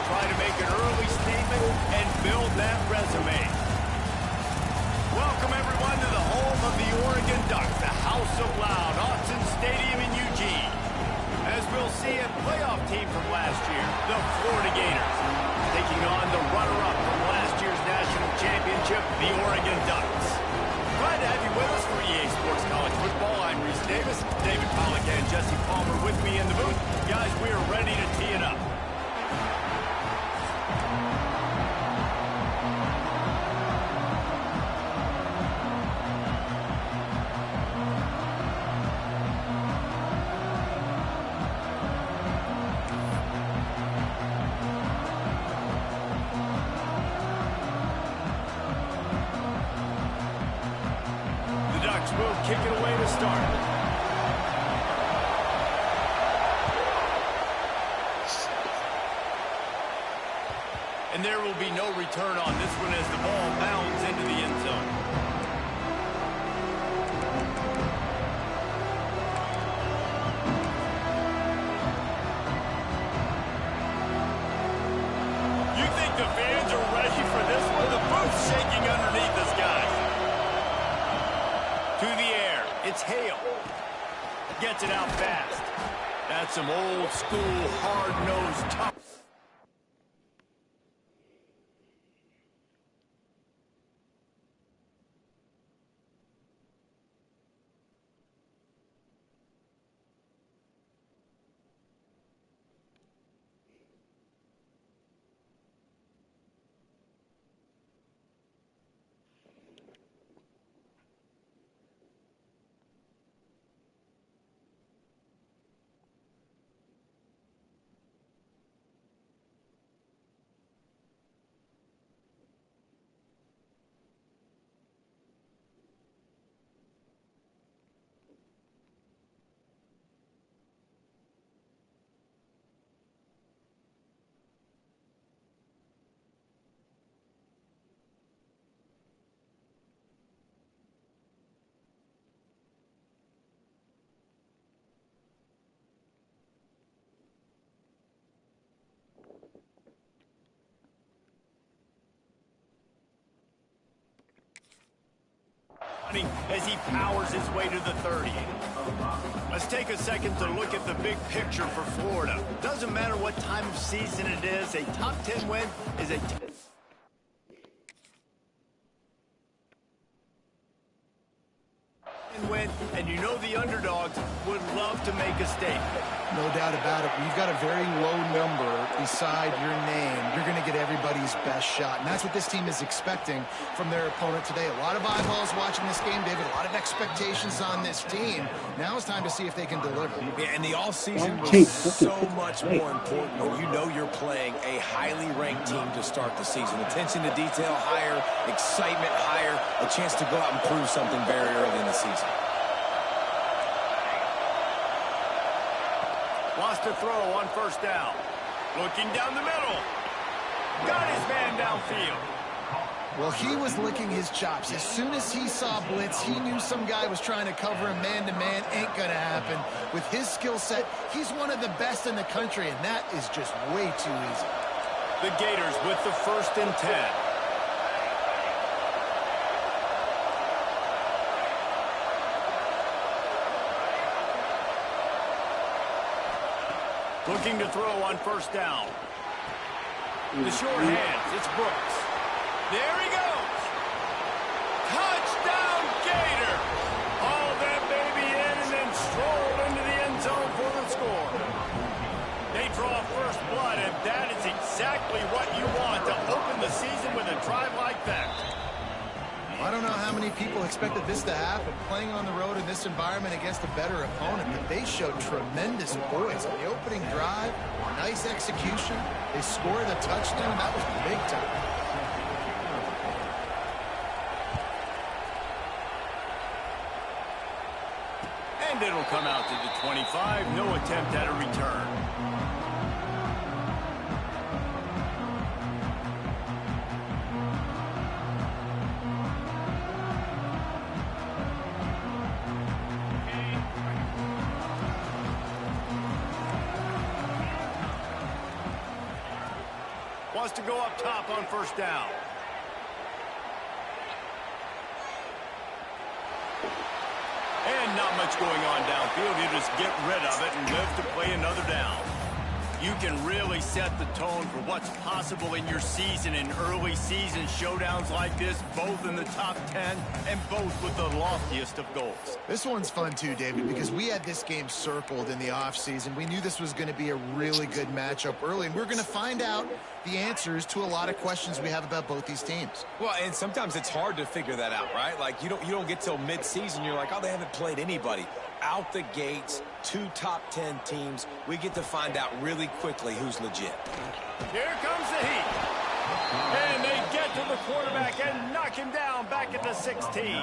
try to make an early statement and build that resume. Welcome, everyone, to the home of the Oregon Ducks, the House of Loud, Autzen Stadium in Eugene. As we'll see, a playoff team from last year, the Florida Gators, taking on the runner-up from last year's national championship, the Oregon Ducks. Glad to have you with us for EA Sports College Football. I'm Reese Davis, David Pollack and Jesse Palmer with me in the booth. Guys, we are ready to tee it up. Will kick it away to start. And there will be no return on this one as the ball bounds into the end zone. You think the fans are ready for this one? The booth's shaking underneath us, guys. To the air, it's Hale. Gets it out fast. That's some old school, hard-nosed tough. As he powers his way to the 30. Let's take a second to look at the big picture for Florida. Doesn't matter what time of season it is, a top 10 win is a win, and you know the underdogs would love to make a statement. No doubt about it. When you've got a very low number beside your name, you're going to get everybody's best shot. And that's what this team is expecting from their opponent today. A lot of eyeballs watching this game, David. A lot of expectations on this team. Now it's time to see if they can deliver. Yeah, and the offseason was so much more important when you know you're playing a highly ranked team to start the season. Attention to detail higher, excitement higher, a chance to go out and prove something very early in the season. Wants to throw on first down. Looking down the middle. Got his man downfield. Well, he was licking his chops. As soon as he saw blitz, he knew some guy was trying to cover him man-to-man. Ain't going to happen. With his skill set, he's one of the best in the country, and that is just way too easy. The Gators with the 1st and 10. Looking to throw on first down. The short hands, it's Brooks. There he goes. Touchdown, Gator. Hauled that baby in and then strolled into the end zone for the score. They draw first blood, and that is exactly what you want to open the season with a drive like that. I don't know how many people expected this to happen, playing on the road in this environment against a better opponent, but they showed tremendous poise on the opening drive. Nice execution. They scored a touchdown. That was big time. And it'll come out to the 25. No attempt at a return. wants to go up top on first down. And not much going on downfield. You just get rid of it and live to play another down. You can really set the tone for what's possible in your season in early season showdowns like this, both in the top 10 and both with the loftiest of goals. This one's fun too, David, because we had this game circled in the offseason. We knew this was going to be a really good matchup early, and we're going to find out the answers to a lot of questions we have about both these teams. Well, and sometimes it's hard to figure that out, right? Like you don't get till mid-season, you're like, oh, they haven't played anybody. Out the gates, 2 top 10 teams. We get to find out really quickly who's legit. Here comes the heat. And they get to the quarterback and knock him down back at the 16.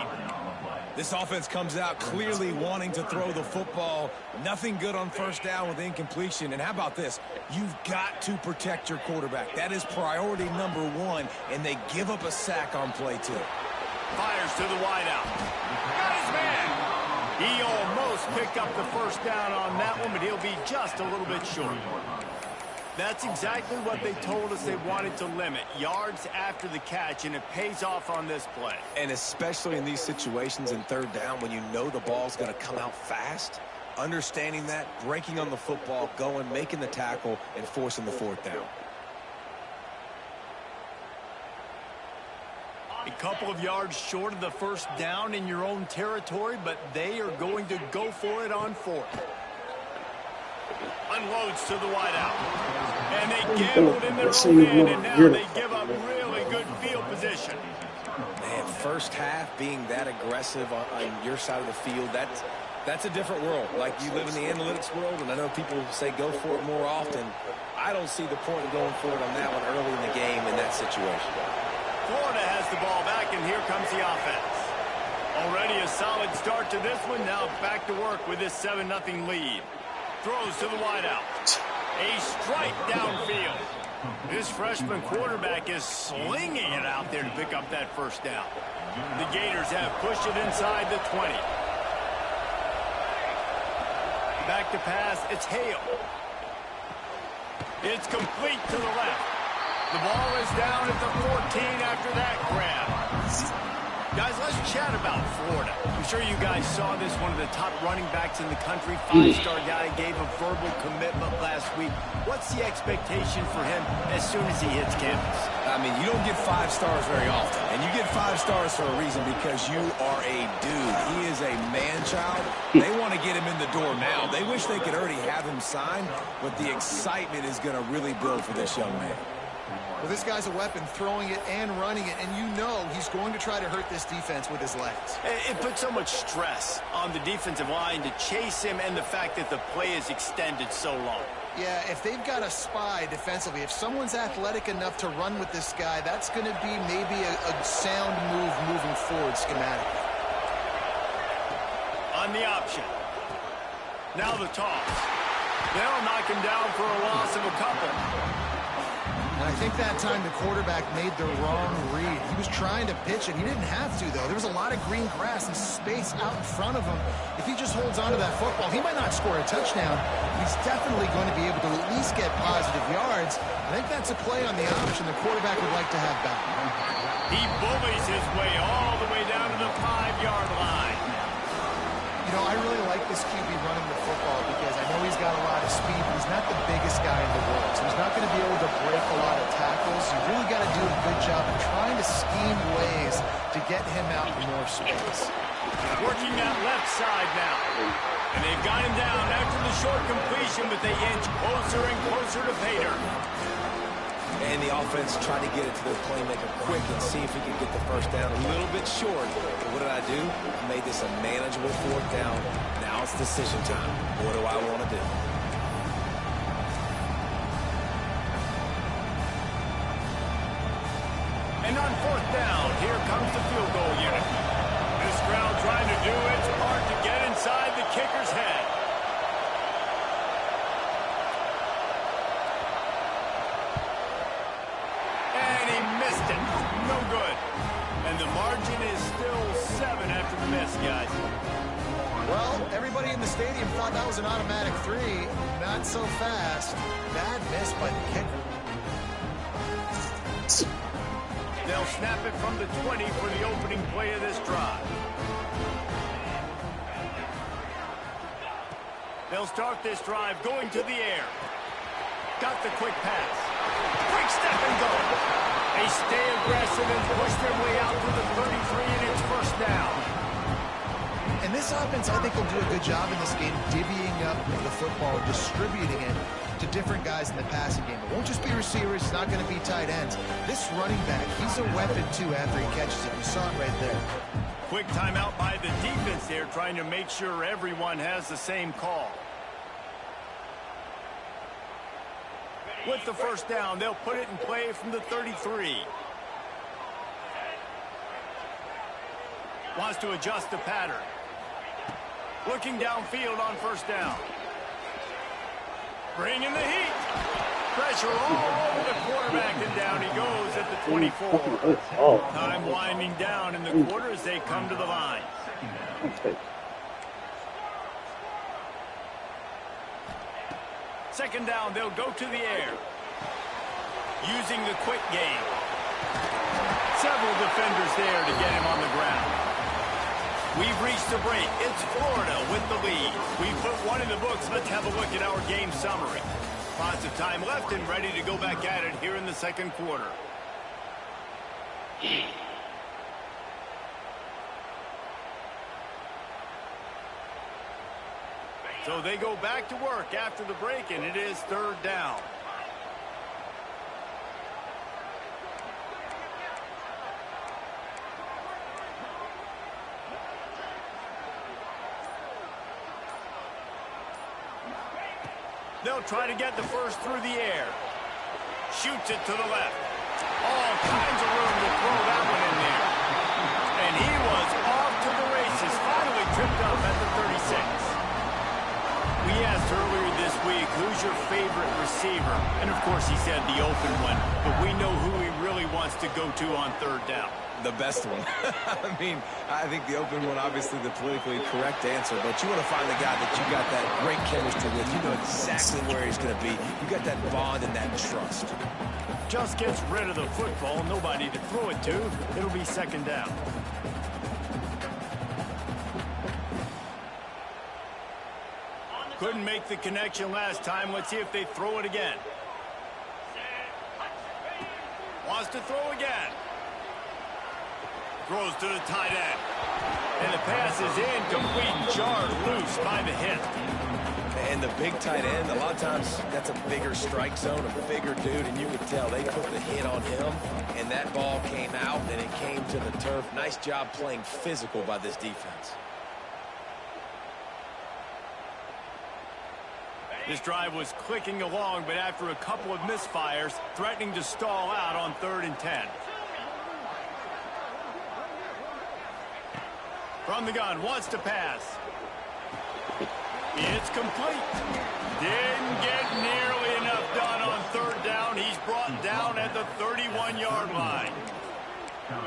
This offense comes out clearly wanting to throw the football. Nothing good on first down with incompletion. And how about this? You've got to protect your quarterback. That is priority number 1, and they give up a sack on play 2. Fires to the wideout. Got his man. He almost picked up the first down on that one, but he'll be just a little bit short. That's exactly what they told us they wanted to limit. Yards after the catch, and it pays off on this play. And especially in these situations in third down when you know the ball's going to come out fast, understanding that, breaking on the football, going, making the tackle, and forcing the fourth down. A couple of yards short of the first down in your own territory, but they are going to go for it on fourth. Unloads to the wideout. And they gambled in their own end, and now they give up really good field position. Man, first half being that aggressive on your side of the field, that's a different world. Like, you live in the analytics world, and I know people say go for it more often. I don't see the point of going for it on that one early in the game in that situation. Florida has the ball back, and here comes the offense. Already a solid start to this one. Now back to work with this 7-0 lead. Throws to the wideout. A strike downfield. This freshman quarterback is slinging it out there to pick up that first down. The Gators have pushed it inside the 20. Back to pass. It's Hale. It's complete to the left. The ball is down at the 14 after that grab. Guys, let's chat about Florida. I'm sure you guys saw this. One of the top running backs in the country, 5-star guy, gave a verbal commitment last week. What's the expectation for him as soon as he hits campus? I mean, you don't get 5 stars very often. And you get 5 stars for a reason, because you are a dude. He is a man-child. They want to get him in the door now. They wish they could already have him signed, but the excitement is going to really build for this young man. Well, this guy's a weapon, throwing it and running it, and you know he's going to try to hurt this defense with his legs. It puts so much stress on the defensive line to chase him, and the fact that the play is extended so long. Yeah, if they've got a spy defensively, if someone's athletic enough to run with this guy, that's going to be maybe a sound move moving forward schematically. On the option. Now the toss. They'll knock him down for a loss of a couple. And I think that time the quarterback made the wrong read. He was trying to pitch it. He didn't have to, though. There was a lot of green grass and space out in front of him. If he just holds on to that football, he might not score a touchdown. He's definitely going to be able to at least get positive yards. I think that's a play on the option the quarterback would like to have back. He bullies his way all the way down to the 5-yard line. You know, I really like this QB running the football because I know he's got a lot of speed, but he's not the biggest guy in the world. So he's not going to be able to break a lot of tackles. You really got to do a good job of trying to scheme ways to get him out in more space. Working that left side now. And they've got him down after the short completion, but they inch closer and closer to pay dirt. And the offense tried to get it to their playmaker quick and see if he could get the first down a little bit short. But what did I do? I made this a manageable fourth down. Now it's decision time. What do I want to do? And on fourth down, here comes the field goal unit. This crowd trying to do its part to get inside the kicker's head. No good. And the margin is still 7 after the miss, guys. Well, everybody in the stadium thought that was an automatic 3. Not so fast. Bad miss by the kicker. They'll snap it from the 20 for the opening play of this drive. They'll start this drive going to the air. Got the quick pass. Quick step and go. They stay aggressive and push their way out to the 33, and it's first down. And this offense, I think, will do a good job in this game divvying up the football, distributing it to different guys in the passing game. It won't just be receivers. It's not going to be tight ends. This running back, he's a weapon, too, after he catches it. You saw it right there. Quick timeout by the defense there, trying to make sure everyone has the same call. With the first down, they'll put it in play from the 33. Wants to adjust the pattern. Looking downfield on first down. Bringing the heat. Pressure all over the quarterback, and down he goes at the 24. Time winding down in the quarter as they come to the line. Second down, they'll go to the air. Using the quick game. Several defenders there to get him on the ground. We've reached the break. It's Florida with the lead. We put one in the books. Let's have a look at our game summary. Lots of time left and ready to go back at it here in the second quarter. So they go back to work after the break, and it is third down. They'll try to get the first through the air. Shoots it to the left. All kinds of room to throw that one in there. And he was off to the races, finally tripped up at the 36. We asked earlier this week, who's your favorite receiver? And, of course, he said the open one. But we know who he really wants to go to on third down. The best one. I mean, I think the open one, obviously the politically correct answer, but you want to find the guy that you got that great chemistry with. You know exactly where he's going to be. You got that bond and that trust. Just gets rid of the football, nobody to throw it to. It'll be second down. Couldn't make the connection last time. Let's see if they throw it again. Wants to throw again. Throws to the tight end. And the pass is incomplete, jarred loose by the hit. And the big tight end, a lot of times that's a bigger strike zone, a bigger dude, and you could tell they put the hit on him, and that ball came out, and it came to the turf. Nice job playing physical by this defense. This drive was clicking along, but after a couple of misfires, threatening to stall out on 3rd and 10. From the gun, wants to pass. It's complete. Didn't get nearly enough done on 3rd down. He's brought down at the 31-yard line.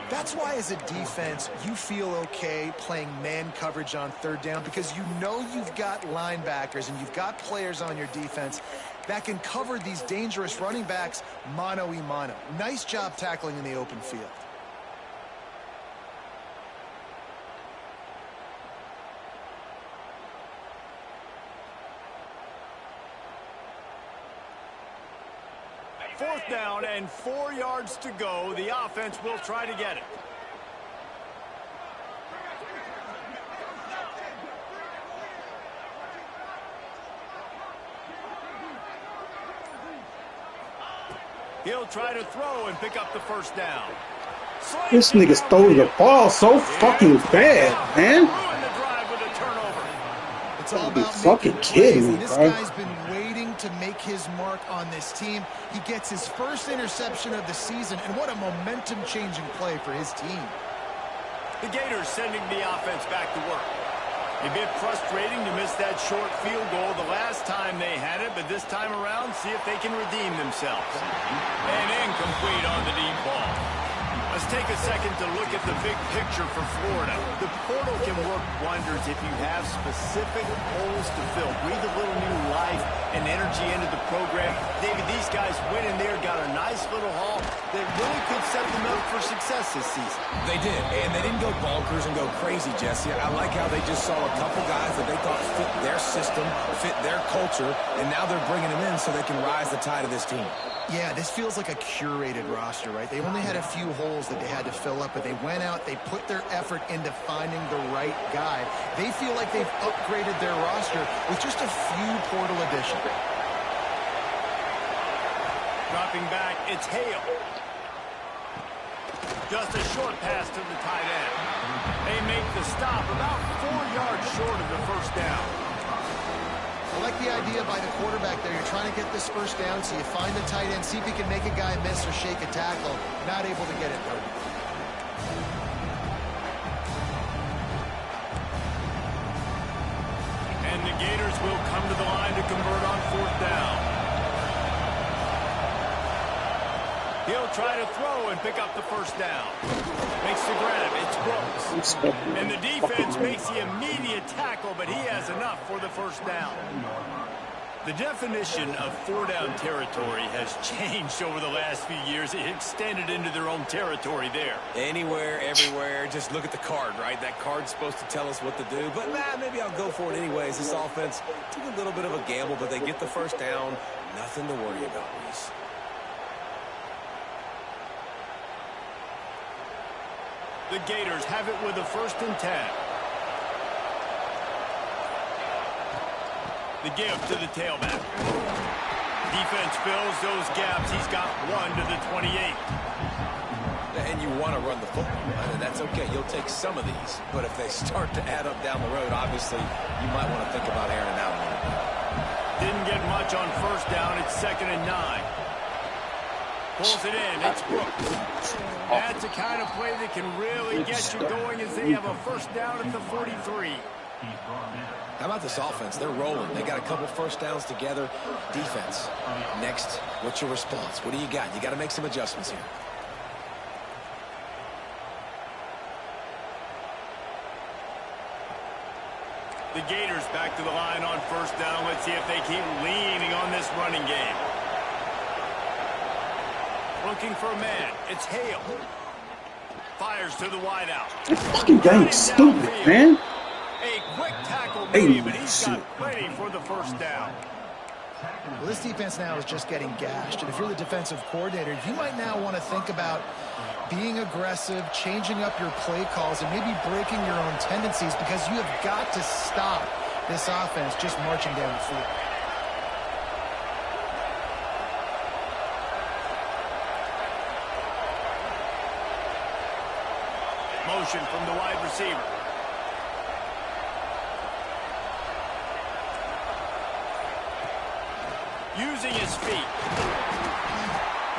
That's why, as a defense, you feel okay playing man coverage on 3rd down, because you know you've got linebackers and you've got players on your defense that can cover these dangerous running backs mano-a-mano. Nice job tackling in the open field. Fourth down and 4 yards to go. The offense will try to get it. He'll try to throw and pick up the first down. This nigga's throwing the ball so fucking bad, man. It's all about fucking kidding me, this bro. guy's been waiting to make his mark on this team. He gets his first interception of the season, and what a momentum-changing play for his team. The Gators sending the offense back to work. A bit frustrating to miss that short field goal the last time they had it, but this time around, see if they can redeem themselves. And incomplete on the deep ball. Let's take a second to look at the big picture for Florida. The portal can work wonders if you have specific holes to fill. Breathe a little new life and energy into the program. David, these guys went in there, got a nice little haul that really could set them up for success this season. They did, and they didn't go bonkers and go crazy, Jesse. I like how they just saw a couple guys that they thought fit their system, fit their culture, and now they're bringing them in so they can rise the tide of this team. Yeah, this feels like a curated roster, right? They only had a few holes that they had to fill up, but they went out, they put their effort into finding the right guy. They feel like they've upgraded their roster with just a few portal additions. Dropping back, it's Hale. Just a short pass to the tight end. They make the stop about 4 yards short of the first down. I like the idea by the quarterback there. You're trying to get this first down, so you find the tight end, see if he can make a guy miss or shake a tackle. Not able to get it done. And the Gators will come to the line to convert on fourth down. He'll try to throw and pick up the first down. Makes the grab. It's Brooks. And the defense makes the immediate tackle, but he has enough for the first down. The definition of four-down territory has changed over the last few years. It extended into their own territory there. Anywhere, everywhere. Just look at the card, right? That card's supposed to tell us what to do. But, maybe I'll go for it anyways. This offense took a little bit of a gamble, but they get the first down. Nothing to worry about, Reese. The Gators have it with a 1st and 10. The give to the tailback. Defense fills those gaps. He's got 1 to the 28. And you want to run the football, right? And that's okay. You'll take some of these. But if they start to add up down the road, obviously, you might want to think about airing it out a little bit. Didn't get much on first down. It's 2nd and 9. Pulls it in. It's Brooks. That's the kind of play that can really get you going as they have a first down at the 43. How about this offense? They're rolling. They got a couple first downs together. Defense. Next, what's your response? What do you got? You got to make some adjustments here. The Gators back to the line on first down. Let's see if they keep leaning on this running game. Looking for a man. It's Hale. Fires to the wideout. That fucking game's stupid, man. A quick tackle made, but he's got plenty for the first down. Well, this defense now is just getting gashed. And if you're the defensive coordinator, you might now want to think about being aggressive, changing up your play calls, and maybe breaking your own tendencies, because you have got to stop this offense just marching down the field. Motion from the wide receiver. Using his feet.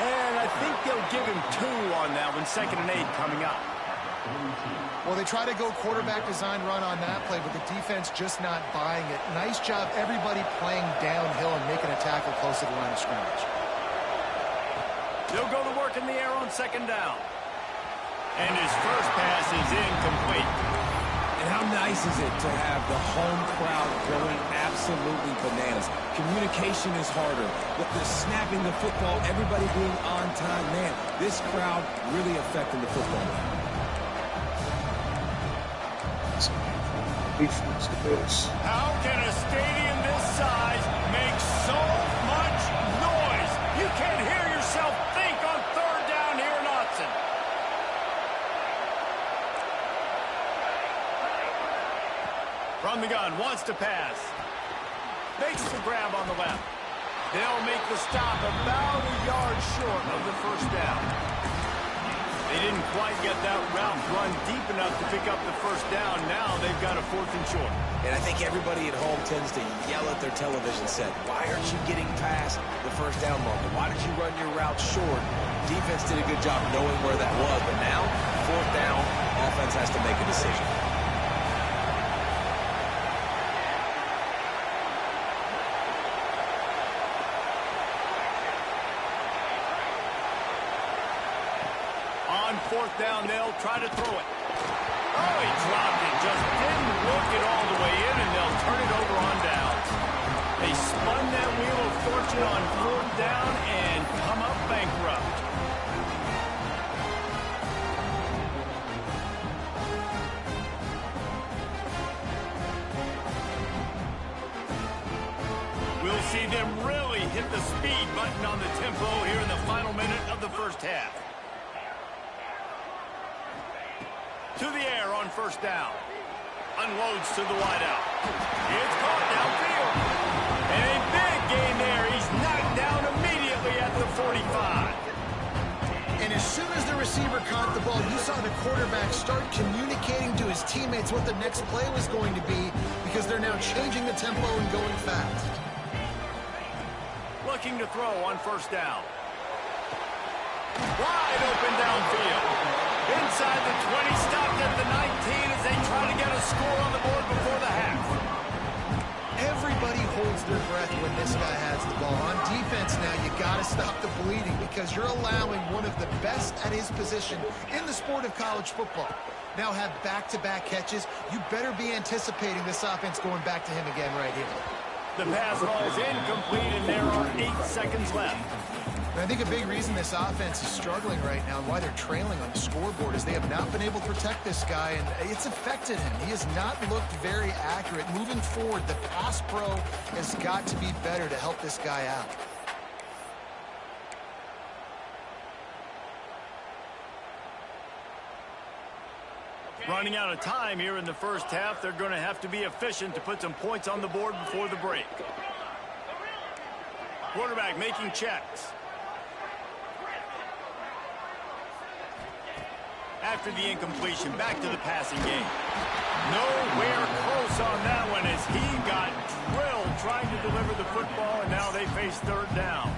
And I think they'll give him 2 on that one. 2nd and 8 coming up. Well, they try to go quarterback design run on that play, but the defense just not buying it. Nice job, everybody playing downhill and making a tackle close to the line of scrimmage. They'll go to work in the air on 2nd down. And his first pass is incomplete. And how nice is it to have the home crowd going absolutely bananas? Communication is harder. The snapping the football, everybody being on time. Man, this crowd really affecting the football. How can a stadium this size make so much noise? You can't hear yourself think on 3rd down here in Autzen. From the gun, wants to pass. Makes the grab on the left. They'll make the stop about a yard short of the first down. They didn't quite get that route run deep enough to pick up the first down. Now they've got a 4th and short. And I think everybody at home tends to yell at their television set, why aren't you getting past the first down marker? Why did you run your route short? Defense did a good job knowing where that was, but now, 4th down, offense has to make a decision. fourth down, they'll try to throw it. Oh, he dropped it. Just didn't look it all the way in, and they'll turn it over on downs. They spun that wheel of fortune on fourth down and come up bankrupt. We'll see them really hit the speed button on the tempo here in the final minute of the first half. To the air on first down. Unloads to the wideout. It's caught downfield. And a big gain there. He's knocked down immediately at the 45. And as soon as the receiver caught the ball, you saw the quarterback start communicating to his teammates what the next play was going to be, because they're now changing the tempo and going fast. Looking to throw on first down. Wide open downfield. Inside the 20, stopped at the 19 as they try to get a score on the board before the half. Everybody holds their breath when this guy has the ball. On defense now, you got to stop the bleeding, because you're allowing one of the best at his position in the sport of college football now have back-to-back catches. You better be anticipating this offense going back to him again right here. The pass ball is incomplete, and there are 8 seconds left. And I think a big reason this offense is struggling right now and why they're trailing on the scoreboard is they have not been able to protect this guy, and it's affected him. He has not looked very accurate. Moving forward, the pass pro has got to be better to help this guy out. Running out of time here in the first half. They're going to have to be efficient to put some points on the board before the break. Quarterback making checks. After the incompletion, back to the passing game. Nowhere close on that one as he got drilled trying to deliver the football, and now they face third down.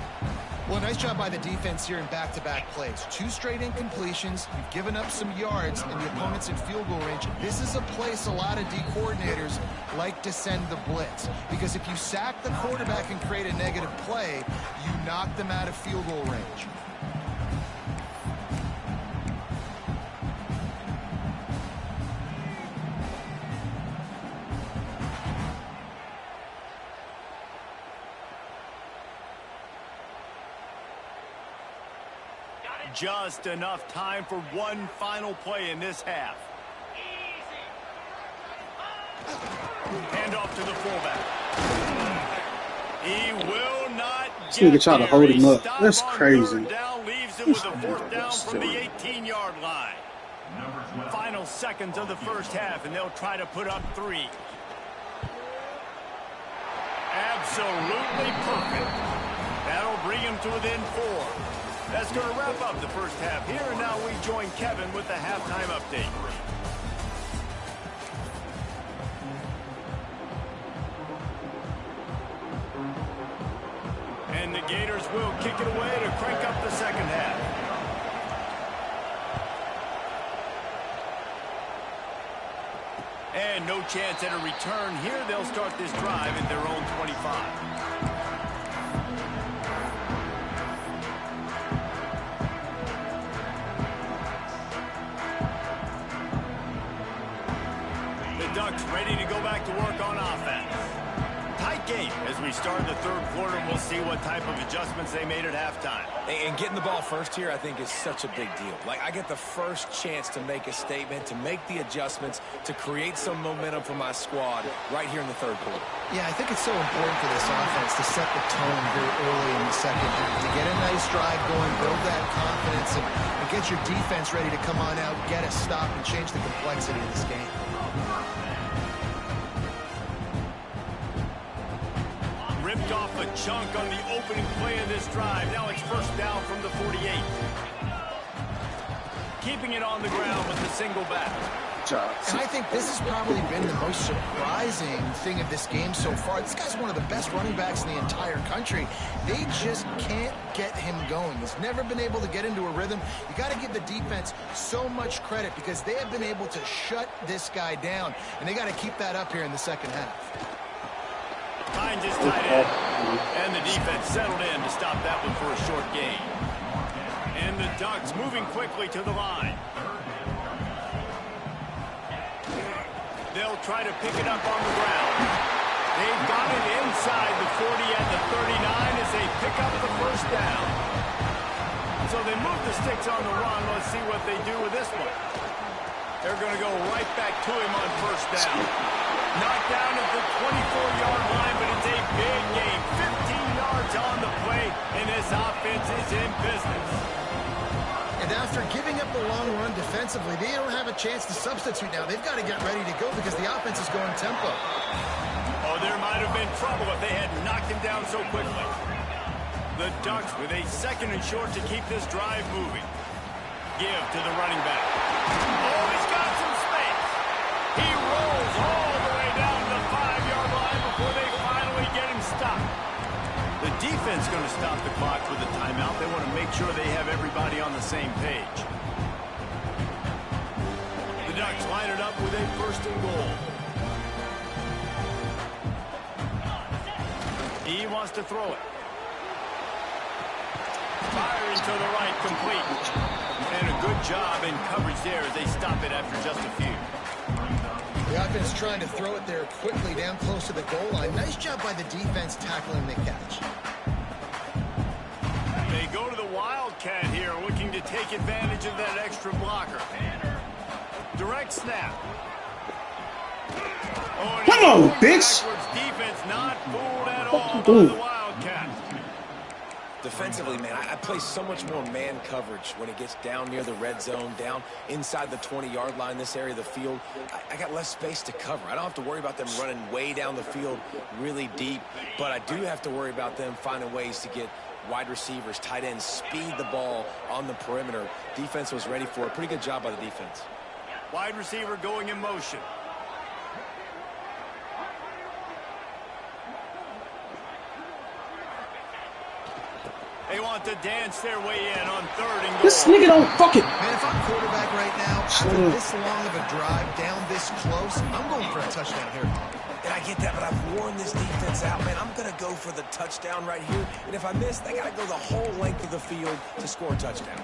Well, nice job by the defense here in back-to-back plays. 2 straight incompletions. You've given up some yards, and the opponent's in field goal range. This is a place a lot of D coordinators like to send the blitz, because if you sack the quarterback and create a negative play, you knock them out of field goal range. Just enough time for one final play in this half. Hand off to the fullback. He will not This nigga try to hold him up. That's crazy. Down, leaves it with a fourth down from the 18-yard line. Final seconds of the first half, and they'll try to put up 3. Absolutely perfect. That'll bring him to within 4. That's going to wrap up the first half here, and now we join Kevin with the halftime update. And the Gators will kick it away to crank up the second half. And no chance at a return here. They'll start this drive at their own 25. Ducks ready to go back to work on offense. Tight game as we start the third quarter. We'll see what type of adjustments they made at halftime. And getting the ball first here, I think, is such a big deal. Like, I get the first chance to make a statement, to make the adjustments, to create some momentum for my squad right here in the third quarter. Yeah, I think it's so important for this offense to set the tone very early in the second half, to get a nice drive going, build that confidence, and get your defense ready to come on out, get a stop, and change the complexity of this game. Ripped off a chunk on the opening play of this drive. Now it's first down from the 48. Keeping it on the ground with the single back. And I think this has probably been the most surprising thing of this game so far. This guy's one of the best running backs in the entire country. They just can't get him going. He's never been able to get into a rhythm. You got to give the defense so much credit because they have been able to shut this guy down, and they got to keep that up here in the second half. Finds his tight end, and the defense settled in to stop that one for a short gain. And the Ducks moving quickly to the line. They'll try to pick it up on the ground. They've got it inside the 40 and the 39 as they pick up the first down. So they move the sticks on the run. Let's see what they do with this one. They're going to go right back to him on first down. Knocked down at the 24-yard line, but it's a big game. 15 yards on the play, and this offense is in business. And after giving up the long run defensively, they don't have a chance to substitute now. They've got to get ready to go because the offense is going tempo. Oh, there might have been trouble if they had knocked him down so quickly. The Ducks with a 2nd and short to keep this drive moving. Give to the running back. Oh, he's got some space. He rolls all the way down to the 5-yard line before they finally get him stopped. The defense going to stop the clock with a timeout. They want to make sure they have everybody on the same page. The Ducks line it up with a 1st and goal. He wants to throw it. Firing to the right, complete. And a good job in coverage there as they stop it after just a few. The offense trying to throw it there quickly down close to the goal line. Nice job by the defense tackling the catch. They go to the Wildcat here, looking to take advantage of that extra blocker. Direct snap. Oh, come on, bitch! Defense not fooled at all by the Wildcat. Defensively, man, I play so much more man coverage when it gets down near the red zone, down inside the 20-yard line, this area of the field. I got less space to cover. I don't have to worry about them running way down the field really deep, but I do have to worry about them finding ways to get wide receivers, tight ends, speed the ball on the perimeter. Defense was ready for it. Pretty good job by the defense. Wide receiver going in motion. They want to dance their way in on 3rd and goal. This nigga don't fucking... Man, if I'm quarterback right now, after this long of a drive down this close, I'm going for a touchdown here. And I get that, but I've worn this defense out, man. I'm going to go for the touchdown right here. And if I miss, they got to go the whole length of the field to score a touchdown.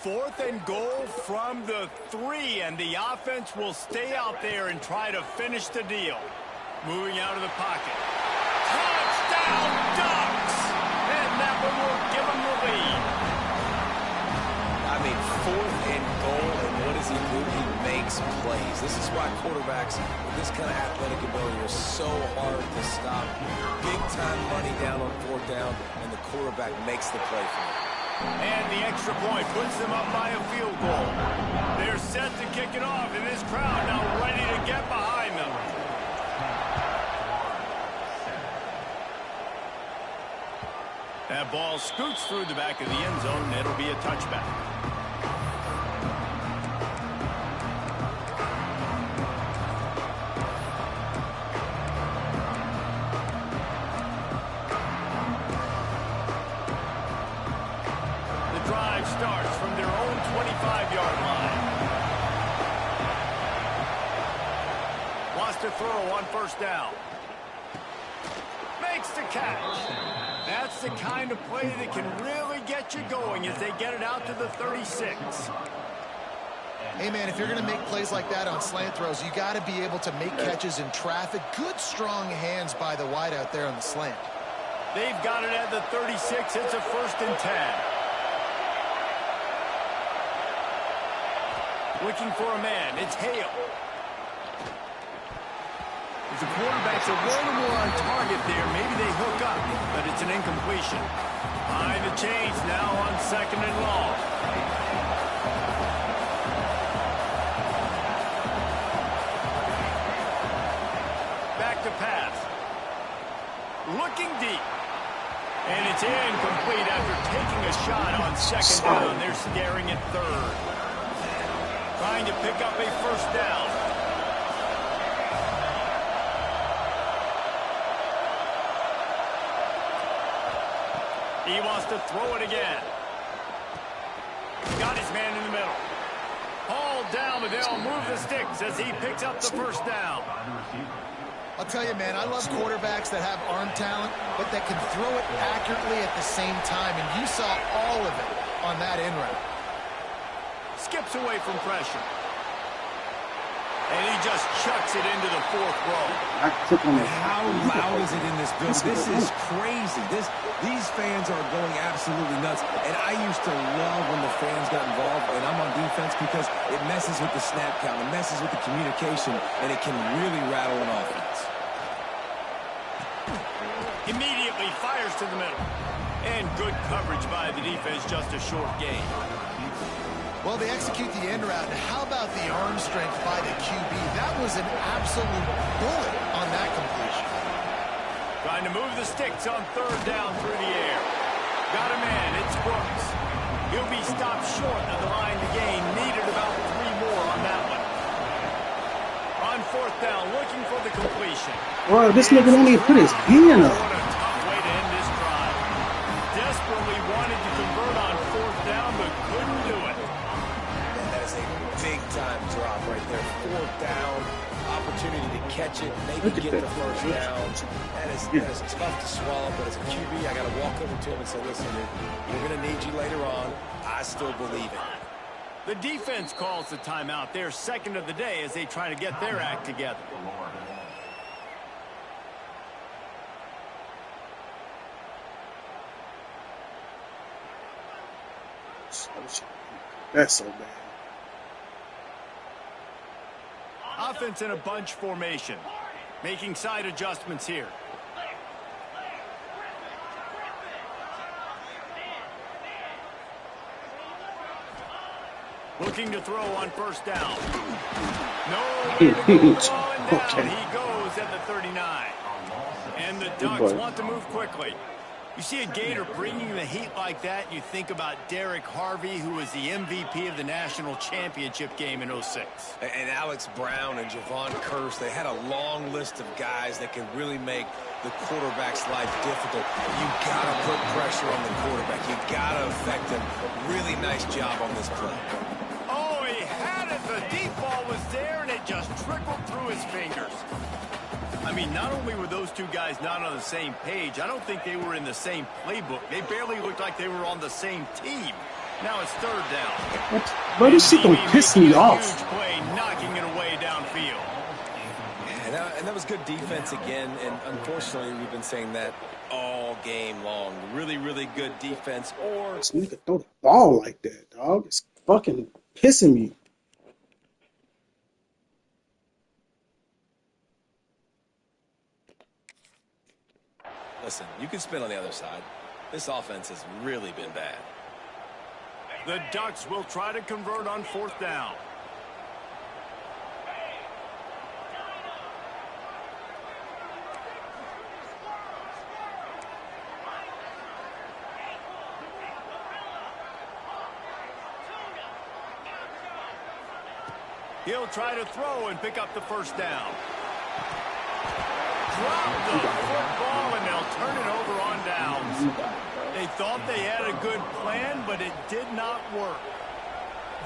Fourth and goal from the 3, and the offense will stay out there and try to finish the deal. Moving out of the pocket. Touchdown, Ducks! And that one will give them the lead. I mean, 4th and goal, and what does he do? He makes plays. This is why quarterbacks with this kind of athletic ability are so hard to stop. Big-time money down on 4th down, and the quarterback makes the play for him. And the extra point puts them up by a field goal. They're set to kick it off, and this crowd now ready to get behind them. That ball scoots through the back of the end zone, and it'll be a touchback. Starts from their own 25-yard line. Wants to throw on 1st down. Makes the catch. That's the kind of play that can really get you going as they get it out to the 36. Hey, man, if you're going to make plays like that on slant throws, you got to be able to make catches in traffic. Good, strong hands by the wide out there on the slant. They've got it at the 36. It's a 1st and 10. Looking for a man. It's Hale. If the quarterback's a little more on target there, maybe they hook up, but it's an incompletion. Behind the chains now on 2nd and long. Back to pass. Looking deep. And it's incomplete after taking a shot on 2nd down. They're staring at 3rd. Trying to pick up a 1st down. He wants to throw it again. Got his man in the middle. Hauled down, but they'll move the sticks as he picks up the first down. I'll tell you, man, I love quarterbacks that have arm talent, but that can throw it accurately at the same time, and you saw all of it on that in route. Skips away from pressure. And he just chucks it into the fourth row. How loud is it in this building? This is crazy. These fans are going absolutely nuts. And I used to love when the fans got involved, and I'm on defense because it messes with the snap count, it messes with the communication, and it can really rattle an offense. Immediately fires to the middle. And good coverage by the defense, just a short gain. Well, they execute the end route. How about the arm strength by the QB? That was an absolute bullet on that completion. Trying to move the sticks on third down through the air. Got a man, it's Brooks. He'll be stopped short of the line to gain. Needed about 3 more on that one. On fourth down, looking for the completion. Well, this nigga don't even put his hand up. What a tough way to end this drive. Desperately wanted to convert on fourth down, but couldn't do it. Big-time drop right there. Fourth down, opportunity to catch it, maybe get the first down. That is tough to swallow, but as a QB, I got to walk over to him and say, listen, we're going to need you later on. I still believe it. The defense calls the timeout. They're second of the day as they try to get their act together. That's so bad. Offense in a bunch formation. Making side adjustments here. Looking to throw on first down. No way to go with the ball and down. Okay. He goes at the 39. And the Ducks want to move quickly. You see a Gator bringing the heat like that, you think about Derek Harvey, who was the MVP of the national championship game in 06. And Alex Brown and Javon Curse, they had a long list of guys that can really make the quarterback's life difficult. You got to put pressure on the quarterback. You got to affect him. Really nice job on this play. Oh, he had it. The deep ball was there, and it just trickled through his fingers. I mean, not only were those two guys not on the same page, I don't think they were in the same playbook. They barely looked like they were on the same team. Now it's third down. Bro, this shit don't piss me off. Huge play, knocking it away downfield. And that was good defense again, and unfortunately, we've been saying that all game long. Really, really good defense, or... This nigga throw the ball like that, dog. It's fucking pissing me. Listen, you can spin on the other side. This offense has really been bad. The Ducks will try to convert on fourth down. He'll try to throw and pick up the first down. Drop the football, and they'll turn it over on downs. They thought they had a good plan, but it did not work.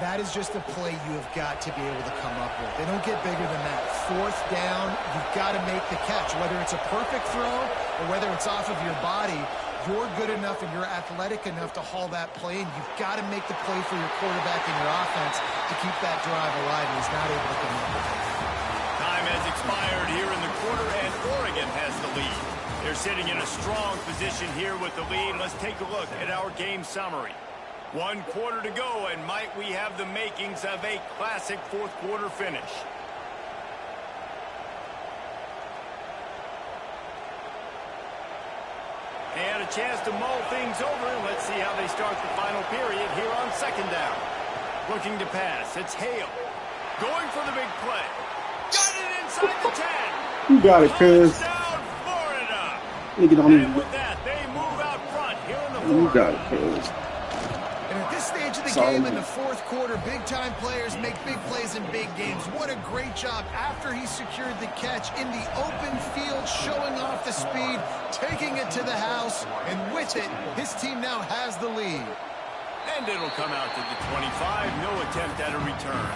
That is just a play you have got to be able to come up with. They don't get bigger than that. Fourth down, you've got to make the catch. Whether it's a perfect throw or whether it's off of your body, you're good enough and you're athletic enough to haul that play, and you've got to make the play for your quarterback and your offense to keep that drive alive, and he's not able to come up with it. Time has expired here in the quarter, and Oregon has the lead. They're sitting in a strong position here with the lead. Let's take a look at our game summary. 1 quarter to go, and might we have the makings of a classic fourth quarter finish. And a chance to mull things over. Let's see how they start the final period here on second down. Looking to pass. It's Hale. Going for the big play. Got it inside the 10. You got it, cuz. Touchdown, Florida. Nigga don't And even... with that, they move out front here in the You fourth. got it, cuz. And And at this stage of the Sorry. game in the fourth quarter, big-time players make big plays in big games. What a great job after he secured the catch in the open field, showing off the speed, taking it to the house, and with it, his team now has the lead. And it'll come out to the 25. No attempt at a return.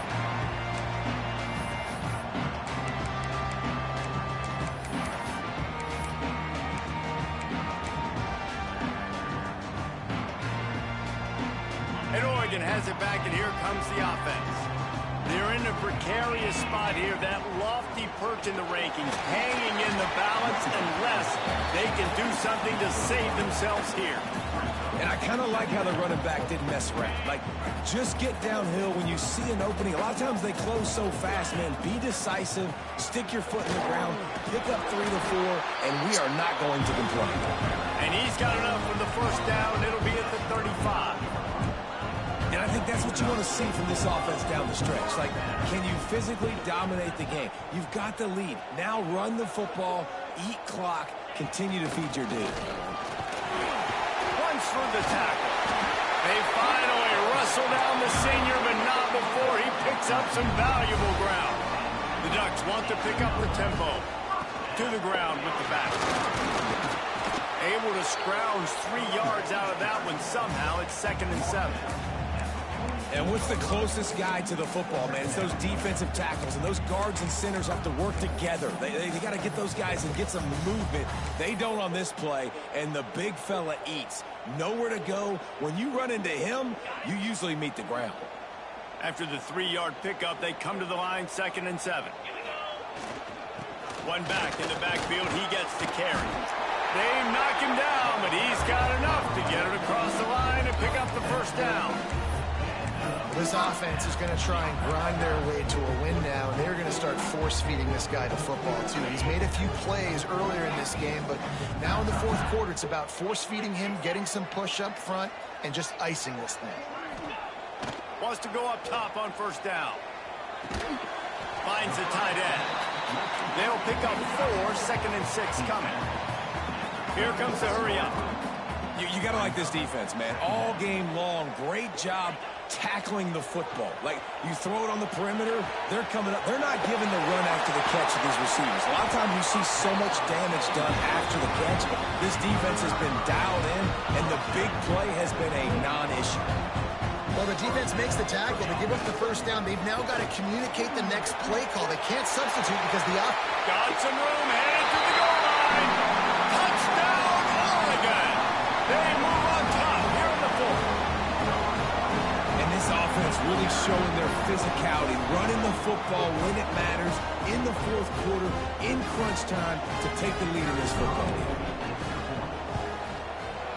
And Oregon has it back, and here comes the offense. They're in a precarious spot here, that lofty perch in the rankings, hanging in the balance unless they can do something to save themselves here. And I kind of like how the running back didn't mess around. Like, just get downhill when you see an opening. A lot of times they close so fast, man. Be decisive, stick your foot in the ground, pick up 3 to 4, and we are not going to complain. And he's got enough for the first down. It'll be at the 35. And I think that's what you want to see from this offense down the stretch. Like, can you physically dominate the game? You've got the lead. Now run the football, eat clock, continue to feed your dude. Runs through the tackle. They finally wrestle down the senior, but not before he picks up some valuable ground. The Ducks want to pick up the tempo. To the ground with the back. Able to scrounge 3 yards out of that one somehow. It's 2nd and 7. And what's the closest guy to the football, man? It's those defensive tackles, and those guards and centers have to work together. They got to get those guys and get some movement. They don't on this play, and the big fella eats. Nowhere to go. When you run into him, you usually meet the ground. After the 3-yard pickup, they come to the line, 2nd and 7. One back in the backfield, he gets the carry. They knock him down, but he's got enough to get it across the line and pick up the first down. This offense is going to try and grind their way to a win now, and they're going to start force-feeding this guy the football, too. He's made a few plays earlier in this game, but now in the fourth quarter, it's about force-feeding him, getting some push up front, and just icing this thing. Wants to go up top on first down. Finds the tight end. They'll pick up 4, 2nd and 6 coming. Here comes the hurry up. You got to like this defense, man. All game long, great job tackling the football. Like, you throw it on the perimeter, they're coming up. They're not giving the run after the catch to these receivers. A lot of times you see so much damage done after the catch. This defense has been dialed in, and the big play has been a non-issue. Well, the defense makes the tackle. They give up the first down. They've now got to communicate the next play call. They can't substitute because the got some room, headed to the goal line. Touchdown, Oregon. They move on top here in the fourth. And this offense really showing their physicality, running the football when it matters, in the fourth quarter, in crunch time, to take the lead in this football game.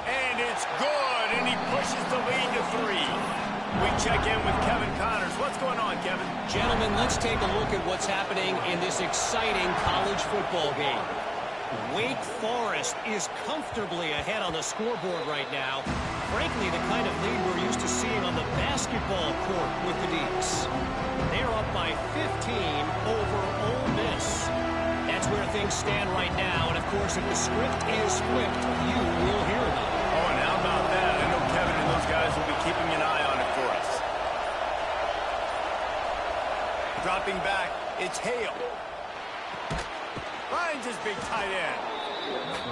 And it's good, and he pushes the lead to 3. We check in with Kevin Connors. What's going on, Kevin? Gentlemen, let's take a look at what's happening in this exciting college football game. Wake Forest is comfortably ahead on the scoreboard right now. Frankly, the kind of lead we're used to seeing on the basketball court with the Deeks. They're up by 15 over Ole Miss. That's where things stand right now. And, of course, if the script is flipped, you will hear about it. Oh, and how about that? I know Kevin and those guys will be keeping an eye on it for us. Dropping back, it's Hale. Finds his big tight end.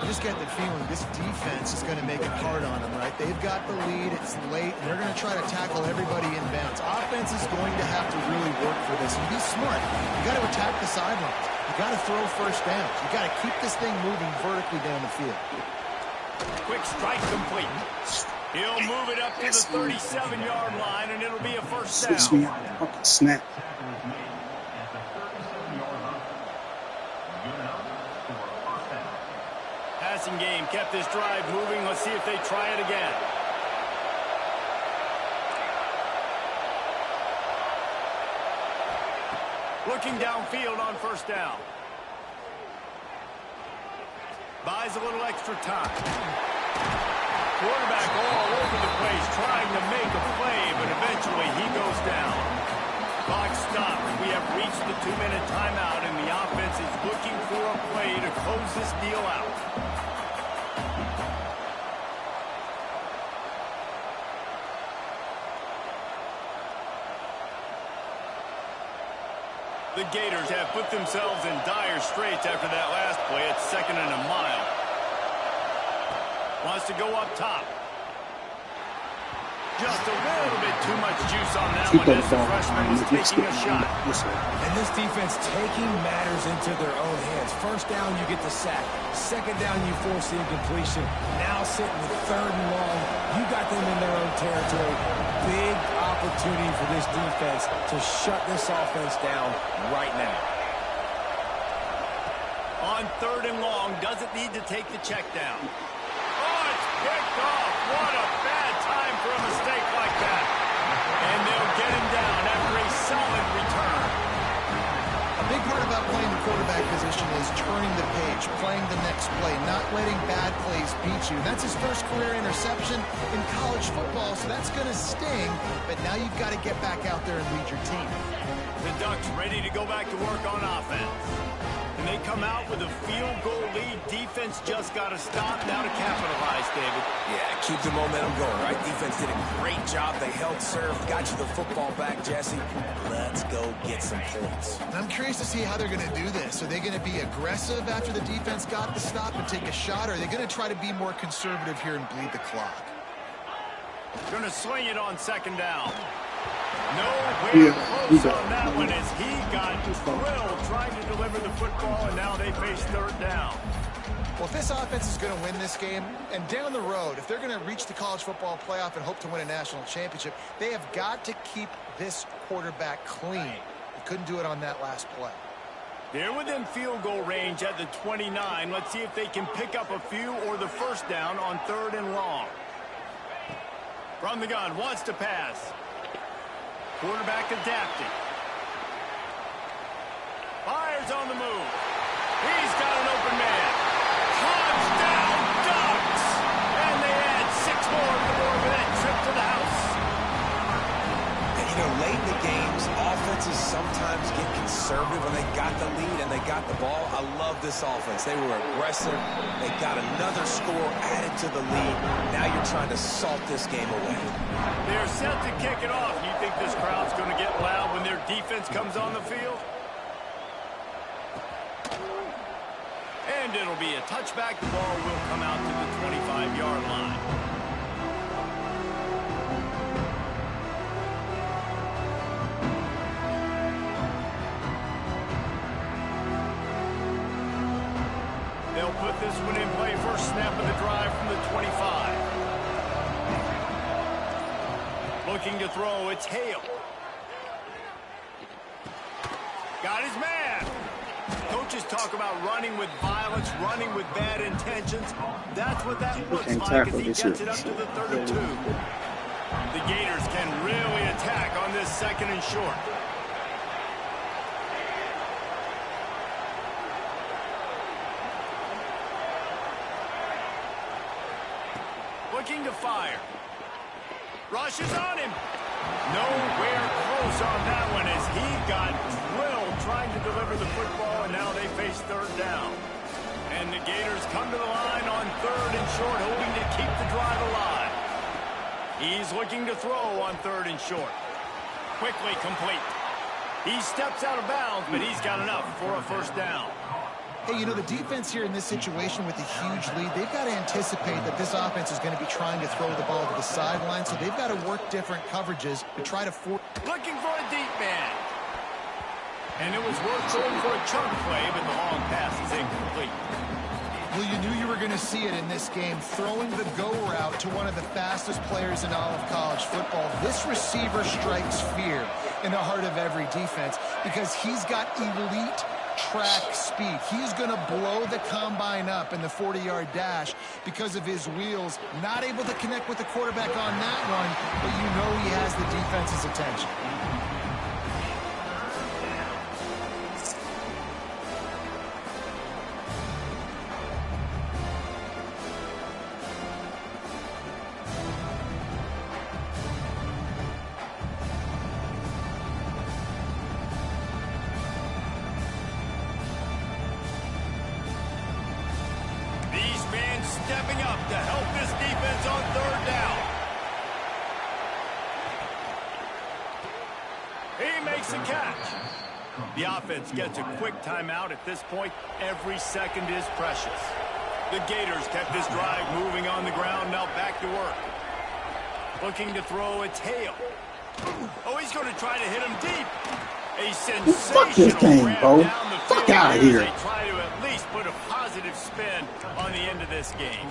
I just get the feeling this defense is going to make it hard on them, right? They've got the lead. It's late, and they're going to try to tackle everybody inbounds. Offense is going to have to really work for this. And be smart. You got to attack the sidelines. You got to throw first downs. You got to keep this thing moving vertically down the field. Quick strike complete. He'll move it up to the 37-yard line, and it'll be a first down. Snap. Passing game kept this drive moving. Let's see if they try it again. Looking downfield on first down. Buys a little extra time. Quarterback all over the place trying to make a play, but eventually he goes down. Clock stopped. We have reached the 2-minute timeout, and the offense is looking for a play to close this deal out. The Gators have put themselves in dire straits after that last play. It's 2nd and a mile. Wants to go up top. Just a little bit too much juice on that one as the freshman was taking a shot. And this defense taking matters into their own hands. First down, you get the sack. Second down, you force the incompletion. Now sitting with 3rd and long, you got them in their own territory. Big opportunity for this defense to shut this offense down right now. On 3rd and long, doesn't need to take the check down. Oh, it's picked off. What a bad time for a mistake like that. And they'll get him down after a solid return. A big part about playing the quarterback position is turning the page, playing the next play, not letting bad plays beat you. That's his first career interception in college football, so that's going to sting. But now you've got to get back out there and lead your team. The Ducks ready to go back to work on offense. And they come out with a field goal lead. Defense just got to stop now to capitalize, David. Yeah, keep the momentum going, right? Defense did a great job. They held serve, got you the football back, Jesse. Let's go get some points. And I'm curious to see how they're going to do this. Are they going to be aggressive after the defense got the stop and take a shot? Or are they going to try to be more conservative here and bleed the clock? Going to swing it on 2nd down. Nowhere close on that one as he got drilled trying to deliver the football, and now they face 3rd down. Well, if this offense is going to win this game, and down the road, if they're going to reach the college football playoff and hope to win a national championship, they have got to keep this quarterback clean. They couldn't do it on that last play. They're within field goal range at the 29. Let's see if they can pick up a few or the 1st down on 3rd and long. From the gun, wants to pass. Quarterback adapting. Fires on the move. He's got an open man. Touchdown, Ducks! And they add 6 more to the board with that trip to the house. And, you know, late in the games, offenses sometimes get conservative when they got the lead and they got the ball. I love this offense. They were aggressive. They got another score added to the lead. Now you're trying to salt this game away. They're set to kick it off. You think this crowd's going to get loud when their defense comes on the field? And it'll be a touchback. The ball will come out to the 25-yard line. They'll put this one in play. First snap of the drive from the 25. Looking to throw, it's Hale. Got his man. Coaches talk about running with violence, running with bad intentions. That's what that looks like as he gets it up to the 32. The Gators can really attack on this 2nd and short. Looking to fire. Rushes on him. Nowhere close on that one as he got drilled trying to deliver the football, and now they face 3rd down. And the Gators come to the line on 3rd and short, hoping to keep the drive alive. He's looking to throw on 3rd and short. Quickly complete. He steps out of bounds, but he's got enough for a 1st down. Hey, you know, the defense here in this situation with a huge lead, they've got to anticipate that this offense is going to be trying to throw the ball to the sideline, so they've got to work different coverages to try to force. Looking for a deep man. And it was worth going for a chunk play, but the long pass is incomplete. Well, you knew you were going to see it in this game, throwing the go route to one of the fastest players in all of college football. This receiver strikes fear in the heart of every defense because he's got elite track speed. He's going to blow the combine up in the 40-yard dash because of his wheels. Not able to connect with the quarterback on that one, but you know he has the defense's attention. Stepping up to help this defense on 3rd down. He makes the catch. The offense gets a quick timeout at this point. Every second is precious. The Gators kept this drive moving on the ground. Now back to work. Looking to throw a tail. Oh, he's going to try to hit him deep. A sensational Fuck this game, grab bro. down the Fuck field out of as here. They try to at least put a positive spin on the end of this game.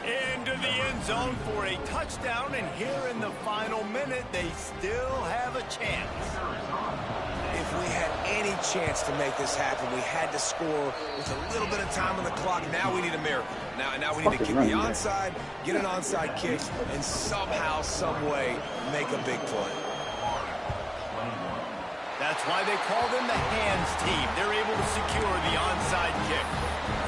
Into the end zone for a touchdown, and here in the final minute, they still have a chance. If we had any chance to make this happen, we had to score with a little bit of time on the clock. Now we need a miracle. Now we need to kick the onside, get an onside kick, and somehow, some way, make a big play. That's why they call them the hands team. They're able to secure the onside kick.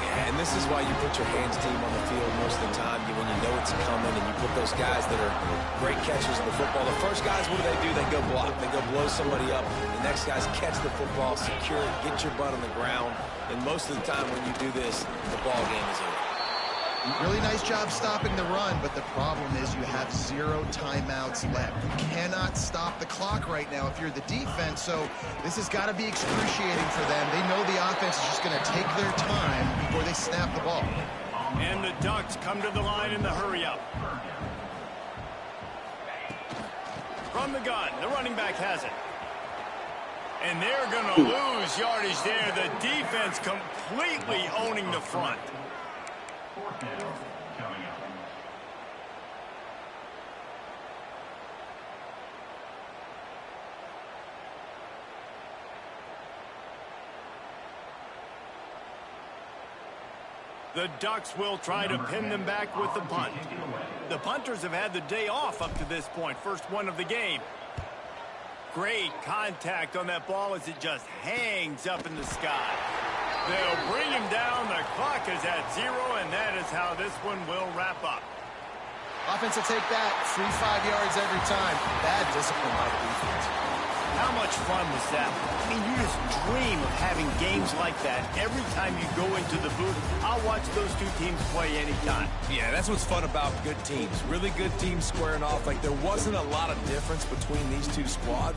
Yeah, and this is why you put your hands team on the field most of the time when you know it's coming, and you put those guys that are great catchers of the football. The first guys, what do? They go block. They go blow somebody up. The next guys catch the football, secure it, get your butt on the ground. And most of the time when you do this, the ball game is over. Really nice job stopping the run, but the problem is you have 0 timeouts left. You cannot stop the clock right now if you're the defense, so this has got to be excruciating for them. They know the offense is just going to take their time before they snap the ball. And the Ducks come to the line in the hurry-up. From the gun, the running back has it. And they're going to lose yardage there. The defense completely owning the front. The Ducks will try to pin them back with the punt. The punters have had the day off up to this point. First one of the game. Great contact on that ball as it just hangs up in the sky. They'll bring him down. The clock is at 0, and that is how this one will wrap up. Offense will take that. Free 5 yards every time. Bad discipline by the defense. How much fun was that? I mean, you just dream of having games like that every time you go into the booth. I'll watch those two teams play anytime. Yeah, that's what's fun about good teams. Really good teams squaring off. Like, there wasn't a lot of difference between these two squads.